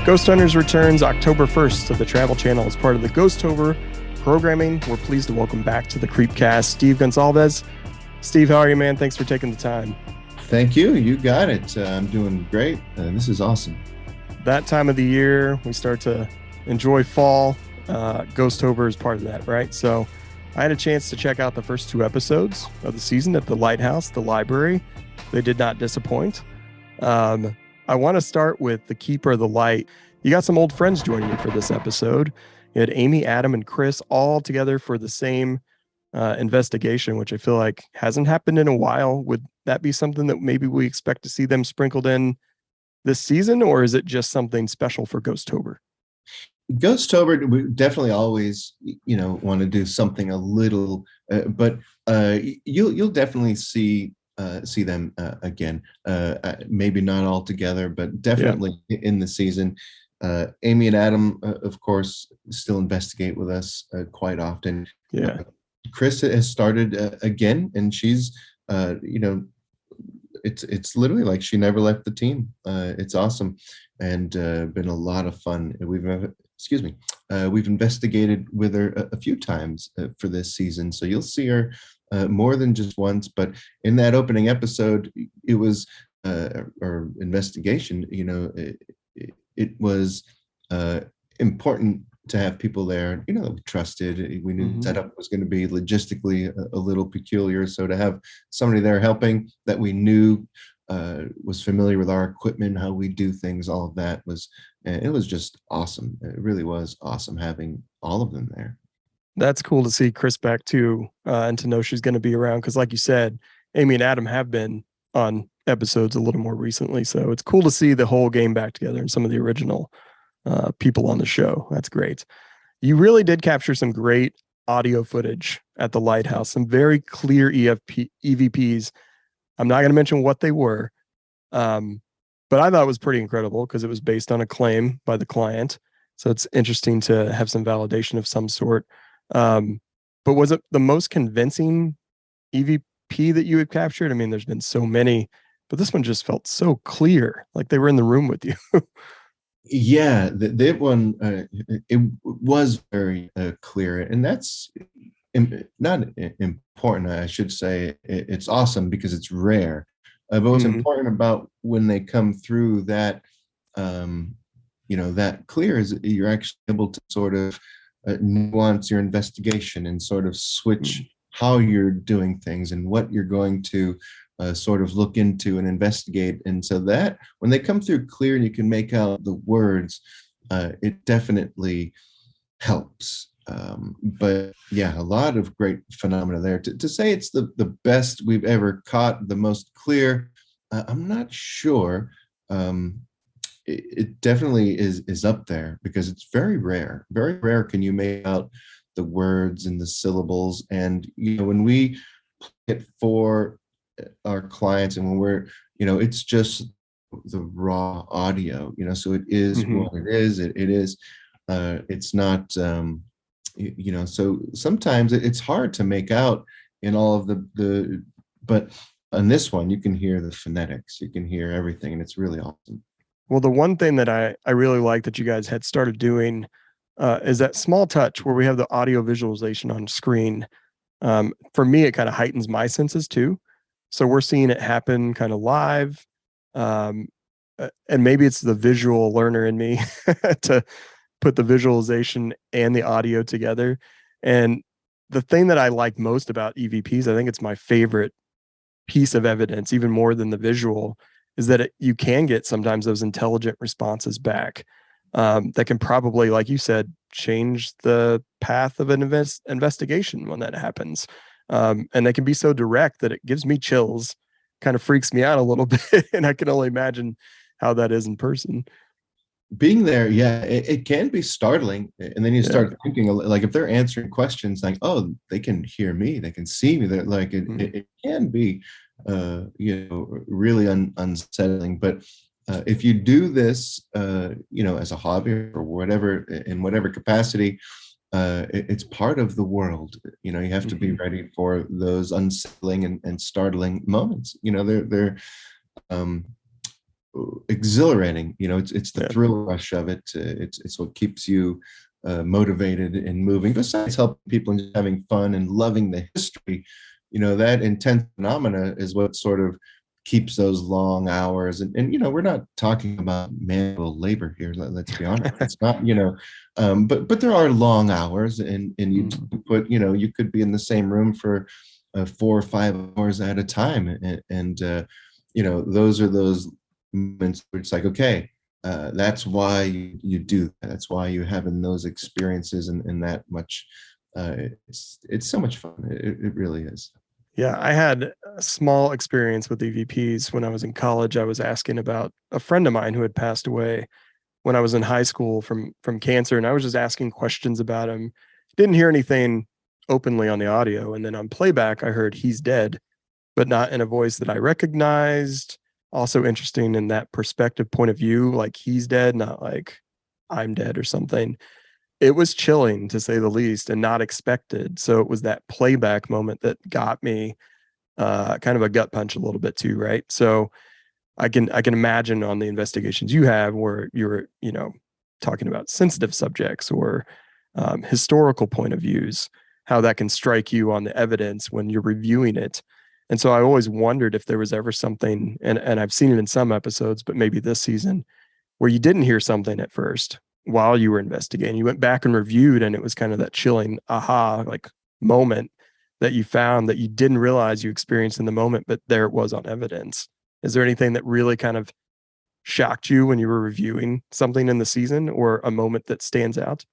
Ghost Hunters returns October 1st to the Travel Channel as part of the Ghostober programming. We're pleased to welcome back to the Creepcast Steve Gonsalves. Steve, how are you, man? Thanks for taking the time. Thank you. You got it. I'm doing great. This is awesome. That time of the year, we start to enjoy fall. Ghostober is part of that, right? So I had a chance to check out the first 2 episodes of the season at the Lighthouse, the library. They did not disappoint. I want to start with the Keeper of the Light. You got some old friends joining you for this episode. You had Amy, Adam, and Chris all together for the same investigation, which I feel like hasn't happened in a while. Would that be something that maybe we expect to see them sprinkled in this season, or is it just something special for Ghostober? Ghostober, we definitely always, want to do something a little, but you'll definitely see them again. Maybe not all together, but definitely in the season. Amy and Adam, of course, still investigate with us quite often. Yeah. Chris has started again, and she's, it's literally like she never left the team. It's awesome, and been a lot of fun. We've investigated with her a few times for this season, so you'll see her more than just once. But in that opening episode, it was our investigation. It was important to have people there, that we trusted. We knew the setup was going to be logistically a little peculiar. So to have somebody there helping that we knew was familiar with our equipment, how we do things, all of that it was just awesome. It really was awesome having all of them there. That's cool to see Chris back too, and to know she's going to be around. Because like you said, Amy and Adam have been on episodes a little more recently. So it's cool to see the whole game back together and some of the original people on the show. That's great. You really did capture some great audio footage at the Lighthouse, some very clear EVPs. I'm not going to mention what they were, but I thought it was pretty incredible because it was based on a claim by the client. So it's interesting to have some validation of some sort. But was it the most convincing EVP that you had captured? I mean, there's been so many, but this one just felt so clear, like they were in the room with you. Yeah, that one, it was very clear, and that's not important. I should say it's awesome because it's rare. But what's important about when they come through that, that clear is you're actually able to sort of nuance your investigation and sort of switch how you're doing things and what you're going to sort of look into and investigate. And so that when they come through clear and you can make out the words, it definitely helps. But yeah, a lot of great phenomena there. To say it's the best we've ever caught, the most clear, I'm not sure. It definitely is up there because it's very rare. Very rare can you make out the words and the syllables. And when we play it for our clients and when we're, it's just the raw audio, so it is what it is. It is, it's not, so sometimes it's hard to make out in all of but on this one, you can hear the phonetics, you can hear everything, and it's really awesome. Well, the one thing that I really like that you guys had started doing is that small touch where we have the audio visualization on screen. For me, it kind of heightens my senses too. So we're seeing it happen kind of live. And maybe it's the visual learner in me to put the visualization and the audio together. And the thing that I like most about EVPs, I think it's my favorite piece of evidence, even more than the visual, is that you can get sometimes those intelligent responses back that can probably, like you said, change the path of an investigation when that happens. And they can be so direct that it gives me chills, kind of freaks me out a little bit. And I can only imagine how that is in person. Being there, yeah, it can be startling. And then you start thinking, like, if they're answering questions like, oh, they can hear me, they can see me, they're like, it can be, really unsettling. But if you do this, as a hobby or whatever, in whatever capacity, it's part of the world. You have to be ready for those unsettling and startling moments. They're exhilarating. It's the Yeah. thrill rush of it. It's what keeps you motivated and moving, besides helping people and just having fun and loving the history. That intense phenomena is what sort of keeps those long hours. And we're not talking about manual labor here. Let's be honest. It's not, but there are long hours, and you put, you could be in the same room for 4 or 5 hours at a time. And those are those moments where it's like, okay, that's why you do that. That's why you're having those experiences and that much. It's so much fun. It really is. Yeah, I had a small experience with EVPs when I was in college. I was asking about a friend of mine who had passed away when I was in high school from cancer, and I was just asking questions about him. Didn't hear anything openly on the audio, and then on playback, I heard he's dead, but not in a voice that I recognized. Also interesting in that perspective point of view, like he's dead, not like I'm dead or something. It was chilling to say the least and not expected. So it was that playback moment that got me kind of a gut punch a little bit too, right? So I can imagine on the investigations you have where you're, talking about sensitive subjects or historical point of views, how that can strike you on the evidence when you're reviewing it. And so I always wondered if there was ever something, and I've seen it in some episodes, but maybe this season, where you didn't hear something at first while you were investigating. You went back and reviewed, and it was kind of that chilling aha like moment that you found that you didn't realize you experienced in the moment, but there it was on evidence. Is there anything that really kind of shocked you when you were reviewing something in the season, or a moment that stands out?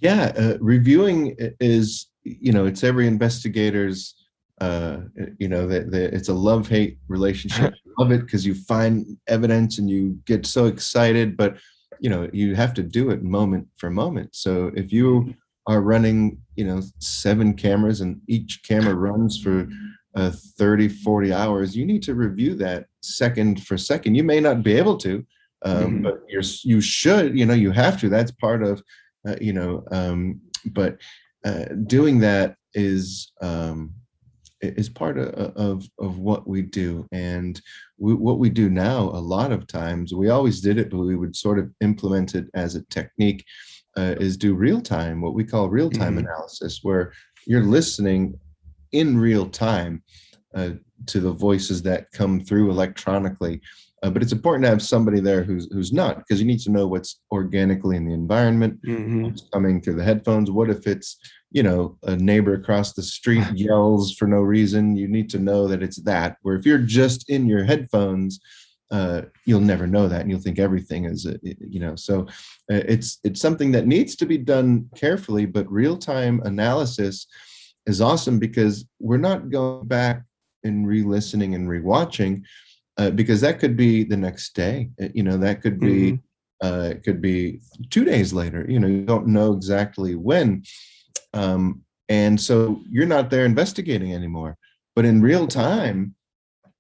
Yeah, reviewing is, it's every investigator's, it's a love-hate relationship. You love it because you find evidence and you get so excited, but you have to do it moment for moment. So if you are running 7 cameras and each camera runs for 30, 40 hours, you need to review that second for second. You may not be able to, but you should, you have to. That's part of but doing that is part of what we do. And what we do now, a lot of times, we always did it, but we would sort of implement it as a technique, is do real-time, what we call real-time analysis, where you're listening in real time to the voices that come through electronically. But it's important to have somebody there who's not, because you need to know what's organically in the environment, what's coming through the headphones. What if it's, a neighbor across the street yells for no reason? You need to know that it's that. Where if you're just in your headphones, you'll never know that, and you'll think everything is, So it's something that needs to be done carefully. But real-time analysis is awesome because we're not going back and re-listening and re-watching. Because that could be the next day, that could be, it could be 2 days later, you don't know exactly when. And so you're not there investigating anymore, but in real time,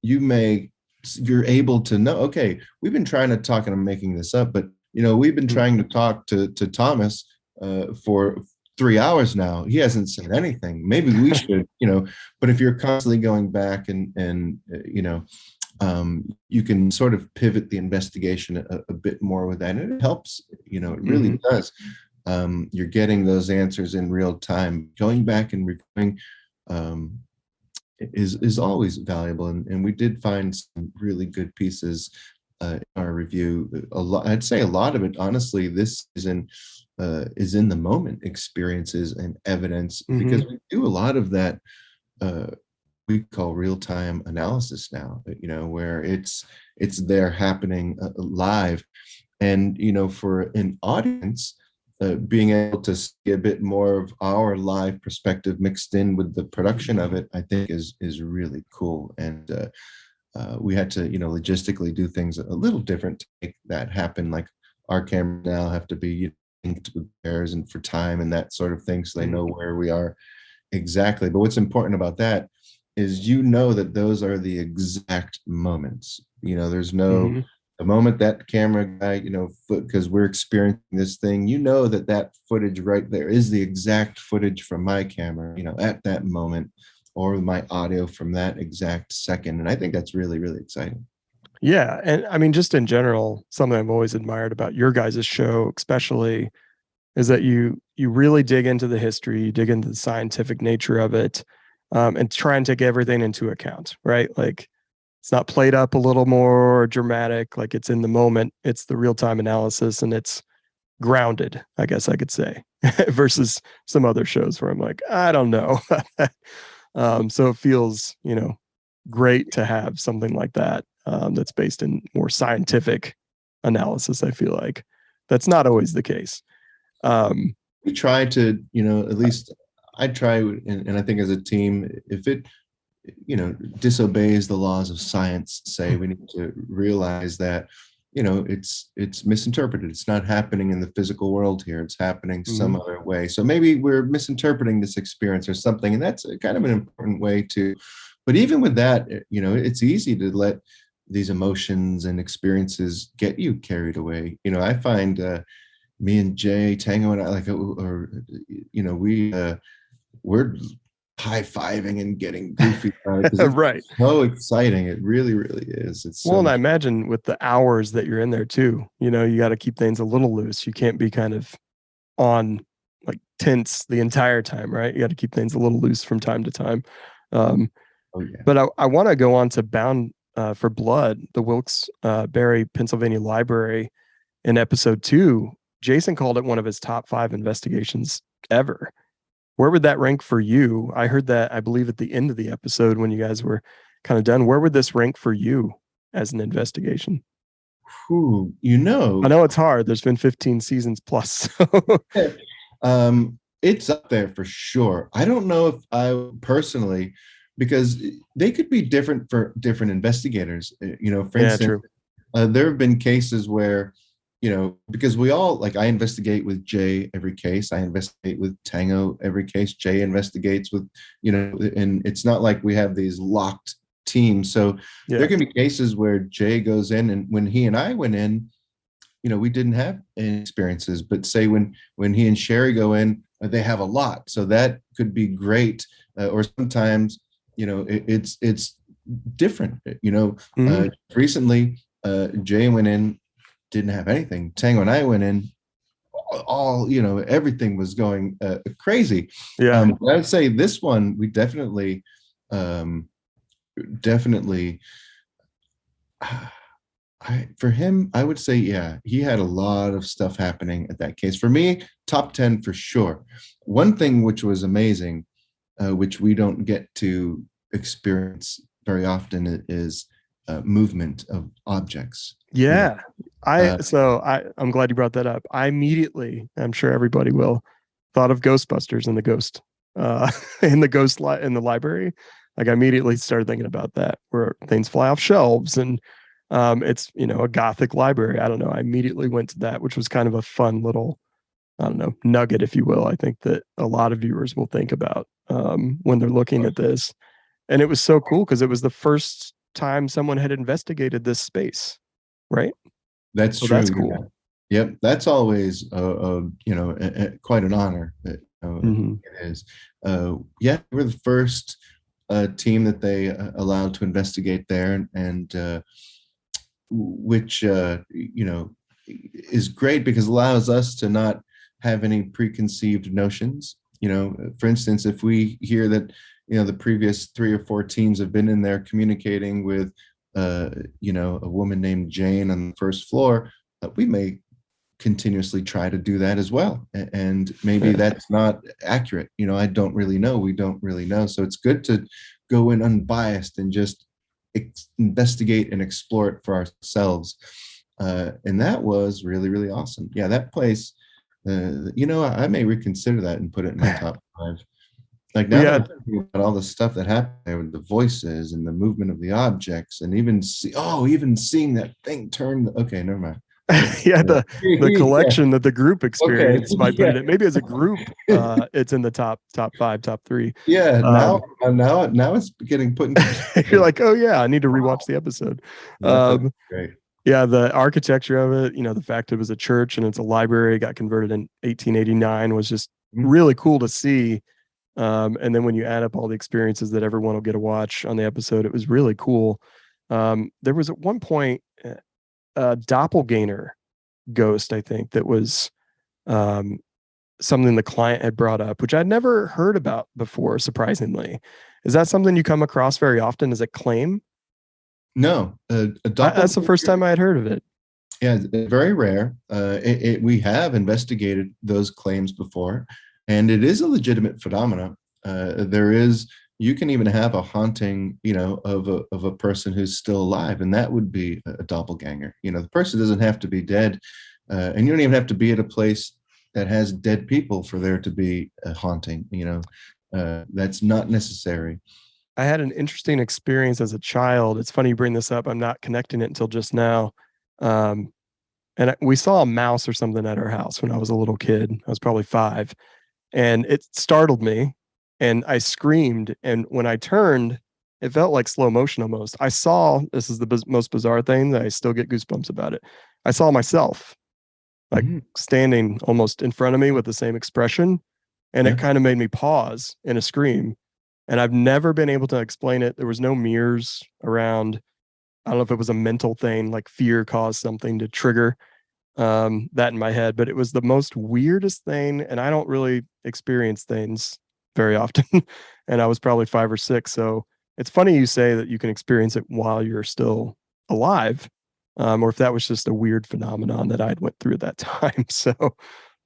you're able to know, okay, we've been trying to talk, and I'm making this up, but we've been trying to talk to Thomas for 3 hours now. He hasn't said anything. Maybe we should, but if you're constantly going back and you can sort of pivot the investigation a bit more with that, and it helps. It really does. You're getting those answers in real time. Going back and reviewing is always valuable, and we did find some really good pieces in our review. I'd say a lot of it, honestly, this is in the moment experiences and evidence, because we do a lot of that. We call real-time analysis now, where it's there happening live. And for an audience, being able to see a bit more of our live perspective mixed in with the production of it, I think is really cool. And we had to logistically do things a little different to make that happen. Like our cameras now have to be linked with theirs, and for time and that sort of thing, so they know where we are exactly. But what's important about that is that those are the exact moments. There's no the moment that camera guy, because we're experiencing this thing, that footage right there is the exact footage from my camera, at that moment, or my audio from that exact second. And I think that's really, really exciting. Yeah, and I mean, just in general, something I've always admired about your guys' show, especially, is that you really dig into the history, you dig into the scientific nature of it, and try and take everything into account, right? Like it's not played up a little more dramatic, like it's in the moment. It's the real time analysis, and it's grounded, I guess I could say, versus some other shows where I'm like, I don't know. So it feels, great to have something like that, that's based in more scientific analysis. I feel like that's not always the case. We try to, at least I try, and I think as a team, if it, disobeys the laws of science, say, we need to realize that, it's misinterpreted. It's not happening in the physical world here. It's happening some other way. So maybe we're misinterpreting this experience or something. And that's kind of an important way to, but even with that, it's easy to let these emotions and experiences get you carried away. I find, me and Jay Tango and I, like, we're high-fiving and getting goofy about it, 'cause it's Right. so exciting. It really, really is. It's so Well, and I much. imagine with the hours that you're in there too, you got to keep things a little loose. You can't be kind of on like tense the entire time, right? You got to keep things a little loose from time to time. Um, Oh yeah. but I want to go on to Bound for Blood, the Wilkes-Barre, Pennsylvania Library. In episode 2, Jason called it one of his top 5 investigations ever. Where would that rank for you? I heard that, I believe, at the end of the episode when you guys were kind of done. Where would this rank for you as an investigation? Whew, I know it's hard. There's been 15 seasons plus. So. it's up there for sure. I don't know if I personally, because they could be different for different investigators. For Yeah, instance, true. there have been cases where, because we all, like, I investigate with Jay every case, I investigate with Tango every case, Jay investigates with, and it's not like we have these locked teams. So there Yeah. can be cases where Jay goes in, and when he and I went in, we didn't have any experiences, but say when he and Shari go in, they have a lot. So that could be great. Or sometimes, it's different. Mhm. Recently, Jay went in, didn't have anything. Tango and I went in, all, everything was going crazy. Yeah. But I would say this one, we definitely, definitely, for him, I would say, yeah, he had a lot of stuff happening at that case. For me, top 10 for sure. One thing which was amazing, which we don't get to experience very often, is movement of objects. Yeah. Uh, I'm glad you brought that up. I immediately, I'm sure everybody will, thought of Ghostbusters and the ghost in in the library. Like I immediately started thinking about that, where things fly off shelves and it's a gothic library. I don't know. I immediately went to that, which was kind of a fun little, I don't know, nugget, if you will. I think that a lot of viewers will think about when they're looking at this. And it was so cool because it was the first time someone had investigated this space, right? that's So that's true. Yeah. cool. Yep, that's always quite an honor. Mm-hmm. It is. Yeah, we're the first team that they allowed to investigate there, and which is great because it allows us to not have any preconceived notions. For instance, if we hear that the previous 3 or 4 teams have been in there communicating with a woman named Jane on the first floor, we may continuously try to do that as well, and maybe Yeah. that's not accurate. I don't really know. We don't really know. So it's good to go in unbiased and just investigate and explore it for ourselves. And that was really, really awesome. Yeah, that place, I may reconsider that and put it in my top 5. Like, We now that I'm had thinking about all the stuff that happened there with the voices and the movement of the objects, and even seeing that thing turn. Okay, never mind. yeah, the Yeah. collection that the group Okay. experience might put Yeah. it in. Maybe as a group, it's in the top 5, top 3. Yeah. Now, Um, now it's getting put into you're perspective. like, oh yeah, I need to rewatch the episode. That's Um, great. yeah, the architecture of it, the fact it was a church and it's a library, got converted in 1889, was just Mhm. really cool to see. And then when you add up all the experiences that everyone will get to watch on the episode, it was really cool. There was at one point a doppelganger ghost, I think, that was um, something the client had brought up, which I'd never heard about before, surprisingly. Is that something you come across very often as a claim? No, a That's the first doppelganger. time I had heard of it. Yeah, very rare. We have investigated those claims before, and it is a legitimate phenomena. There is, you can even have a haunting, of a person who's still alive, and that would be a doppelganger. The person doesn't have to be dead, and you don't even have to be at a place that has dead people for there to be a haunting. That's not necessary. I had an interesting experience as a child. It's funny you bring this up. I'm not connecting it until just now. Um, we saw a mouse or something at our house when I was a little kid. I was probably 5, and it startled me, and I screamed. And when I turned, it felt like slow motion almost. I saw, this is the most bizarre thing that I still get goosebumps about it. I saw myself like Mhm. standing almost in front of me with the same expression, and Yeah. it kind of made me pause in a scream. And I've never been able to explain it. There was no mirrors around. I don't know if it was a mental thing, like fear caused something to trigger that in my head, but it was the most weirdest thing. And I don't really experience things very often. And I was probably 5 or 6. So it's funny you say that you can experience it while you're still alive, or if that was just a weird phenomenon that I'd went through at that time. So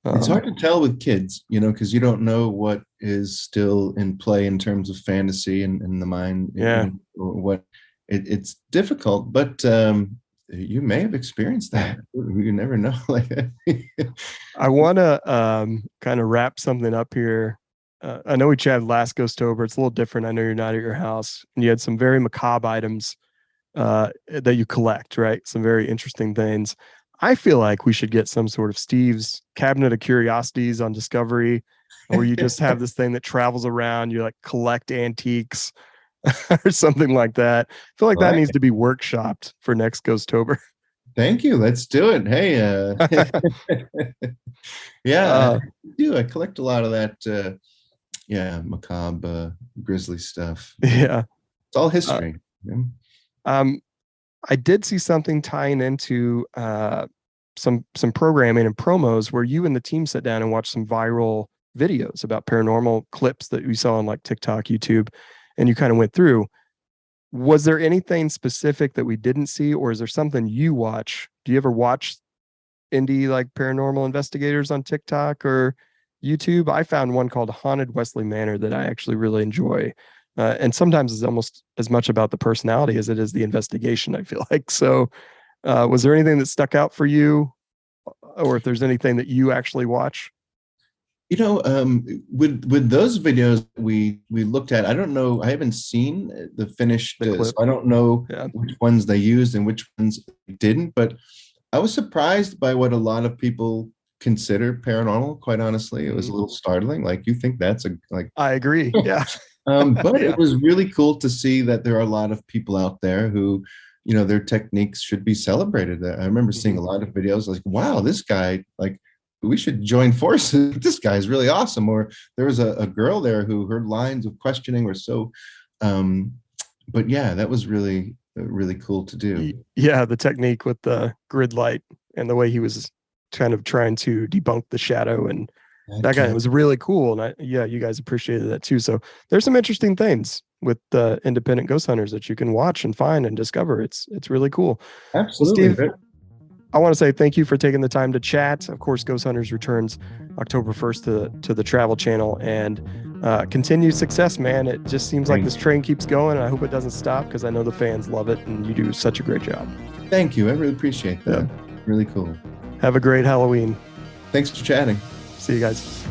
It's hard um, to tell with kids, because you don't know what is still in play in terms of fantasy and the mind, yeah. what it's difficult, but you may have experienced that. You never know. Like, I want to kind of wrap something up here. I know we chatted last Ghostober. It's a little different. I know you're not at your house, and you had some very macabre items that you collect, right? Some very interesting things. I feel like we should get some sort of Steve's Cabinet of Curiosities on Discovery, where you just have this thing that travels around. You like collect antiques or something like that. I feel like all that right. needs to be workshopped for next Ghostober. Thank you. Let's do it. Hey, yeah, uh, I do. I collect a lot of that. Yeah, macabre, grisly stuff. yeah. It's all Uh, history. Yeah. um, I did see something tying into some programming and promos where you and the team sat down and watched some viral videos about paranormal clips that we saw on like TikTok, YouTube, and you kind of went through. Was there anything specific that we didn't see, or is there something you watch? Do you ever watch indie like paranormal investigators on TikTok or YouTube? I found one called Haunted Wesley Manor that I actually really enjoy. And sometimes it's almost as much about the personality as it is the investigation, I feel like. So, was there anything that stuck out for you, or if there's anything that you actually watch? With those videos we looked at, I don't know, I haven't seen the finished, The so clip? I don't know Yeah. which ones they used and which ones they didn't, but I was surprised by what a lot of people consider paranormal, quite honestly. It was a little startling. Like, you think that's like, I agree. Yeah. but it Yeah. was really cool to see that there are a lot of people out there who, their techniques should be celebrated. I remember seeing Mhm. a lot of videos like, wow, this guy, like, we should join forces. This guy is really awesome. Or there was a girl there who her lines of questioning were so, um, but yeah, that was really, really cool to do. Yeah, the technique with the grid light and the way he was kind of trying to debunk the shadow and That that guy, it can was really cool. And yeah, you guys appreciated that too. So there's some interesting things with the independent ghost hunters that you can watch and find and discover. It's really cool. Well, absolutely. Steve, I want to say thank you for taking the time to chat. Of course, Ghost Hunters returns October 1st to the Travel Channel, and continued success, man. It just seems like this train keeps going, and I hope it doesn't stop because I know the fans love it, and you do such a great job. Thank you. I really appreciate that. Yeah. Really cool. Have a great Halloween. Thanks for chatting. See you guys.